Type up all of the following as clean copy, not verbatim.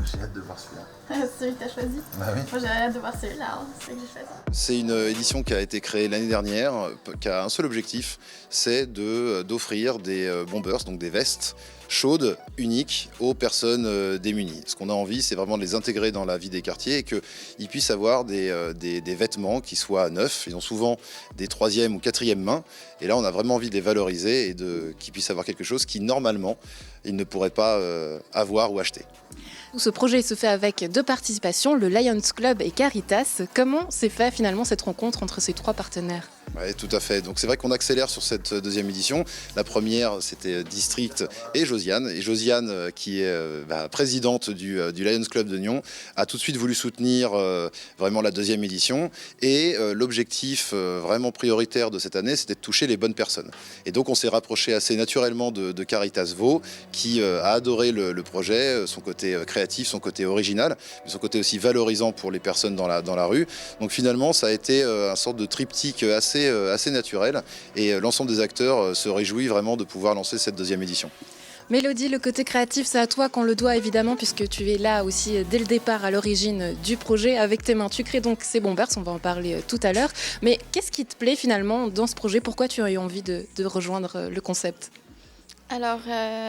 J'ai hâte de voir celui-là. Celui que tu as choisi. Bah oui. Moi j'ai hâte de voir celui-là, hein. C'est celui que j'ai choisi. C'est une édition qui a été créée l'année dernière, qui a un seul objectif, c'est d'offrir des bombers, donc des vestes chaudes, uniques aux personnes démunies. Ce qu'on a envie, c'est vraiment de les intégrer dans la vie des quartiers et qu'ils puissent avoir des vêtements qui soient neufs. Ils ont souvent des troisième ou quatrième mains. Et là, on a vraiment envie de les valoriser et qu'ils puissent avoir quelque chose qui, normalement, ils ne pourraient pas avoir ou acheter. Ce projet se fait avec deux participations, le Lions Club et Caritas. Comment s'est fait finalement cette rencontre entre ces trois partenaires ? Oui, tout à fait. Donc c'est vrai qu'on accélère sur cette deuxième édition. La première, c'était District et Josiane. Et Josiane, qui est présidente du Lions Club de Nyon, a tout de suite voulu soutenir vraiment la deuxième édition. Et l'objectif vraiment prioritaire de cette année, c'était de toucher les bonnes personnes. Et donc on s'est rapproché assez naturellement de Caritas Vaud, qui a adoré le projet, son côté créatif, son côté original, mais son côté aussi valorisant pour les personnes dans la rue. Donc finalement, ça a été une sorte de triptyque assez naturel et l'ensemble des acteurs se réjouit vraiment de pouvoir lancer cette deuxième édition. Mélodie, le côté créatif, c'est à toi qu'on le doit évidemment puisque tu es là aussi dès le départ à l'origine du projet. Avec tes mains, tu crées donc ces bombers, on va en parler tout à l'heure. Mais qu'est-ce qui te plaît finalement dans ce projet ? Pourquoi tu as eu envie de rejoindre le concept ? Alors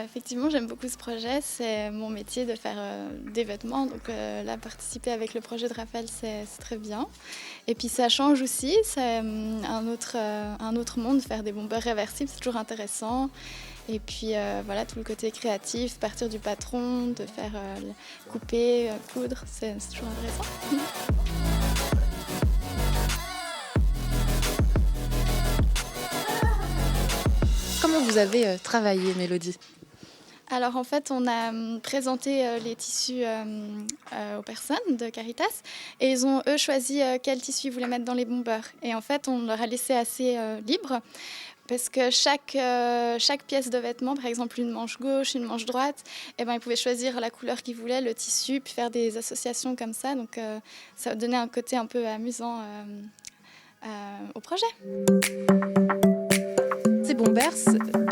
effectivement j'aime beaucoup ce projet, c'est mon métier de faire des vêtements, donc là participer avec le projet de Raphaël c'est très bien. Et puis ça change aussi, c'est un autre monde, faire des bombers réversibles, c'est toujours intéressant. Et puis voilà, tout le côté créatif, partir du patron, de faire couper, coudre, c'est toujours intéressant. Comment vous avez travaillé, Mélodie ? Alors en fait, on a présenté les tissus aux personnes de Caritas et ils ont eux choisi quel tissu ils voulaient mettre dans les bombers. Et en fait, on leur a laissé assez libre parce que chaque pièce de vêtement, par exemple une manche gauche, une manche droite, eh ben, ils pouvaient choisir la couleur qu'ils voulaient, le tissu, puis faire des associations comme ça. Donc ça donnait un côté un peu amusant au projet. Ces bombers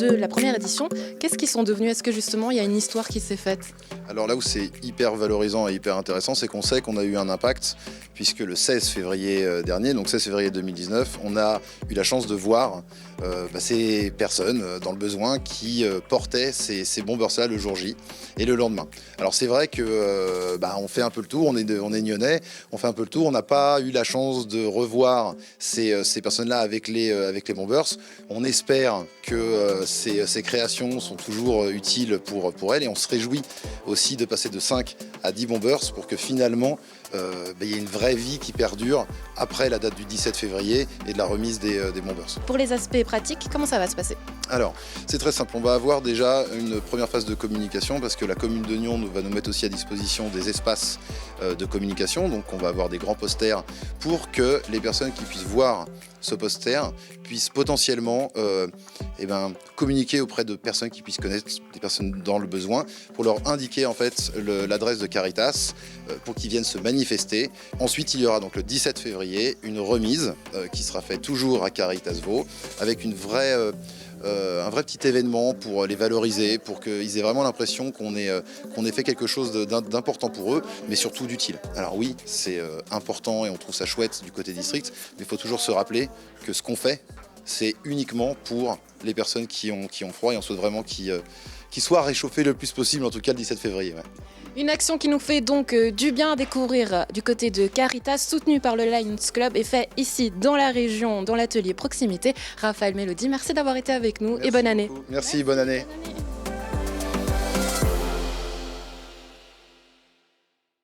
de la première édition, qu'est-ce qu'ils sont devenus ? Est-ce que justement il y a une histoire qui s'est faite ? Alors là où c'est hyper valorisant et hyper intéressant, c'est qu'on sait qu'on a eu un impact puisque le 16 février dernier, donc 16 février 2019, on a eu la chance de voir ces personnes dans le besoin qui portaient ces bombers-là le jour J et le lendemain. Alors c'est vrai que on fait un peu le tour, on est Nyonnais, on fait un peu le tour, on n'a pas eu la chance de revoir ces personnes-là avec les bombers. On espère que ces créations sont toujours utiles pour elles et on se réjouit aussi de passer de 5 à 10 bombers pour que finalement il y ait une vraie vie qui perdure après la date du 17 février et de la remise des bombers. Pour les aspects pratiques, comment ça va se passer ? Alors, c'est très simple. On va avoir déjà une première phase de communication parce que la commune de Nyon va nous mettre aussi à disposition des espaces de communication. Donc, on va avoir des grands posters pour que les personnes qui puissent voir ce poster puissent potentiellement communiquer auprès de personnes qui puissent connaître des personnes dans le besoin pour leur indiquer en fait l'adresse de Caritas pour qu'ils viennent se manifester. Ensuite, il y aura donc le 17 février une remise qui sera faite toujours à Caritas Vaud avec un vrai petit événement pour les valoriser, pour qu'ils aient vraiment l'impression qu'on ait fait quelque chose d'important pour eux, mais surtout d'utile. Alors oui, c'est important et on trouve ça chouette du côté district, mais il faut toujours se rappeler que ce qu'on fait, c'est uniquement pour les personnes qui ont froid et on souhaite vraiment qu'ils soient réchauffés le plus possible, en tout cas le 17 février. Ouais. Une action qui nous fait donc du bien à découvrir du côté de Caritas, soutenue par le Lions Club et fait ici dans la région, dans l'atelier proximité. Raphaël, Mélodie, merci d'avoir été avec nous et bonne année. Merci, bonne année. Bonne année.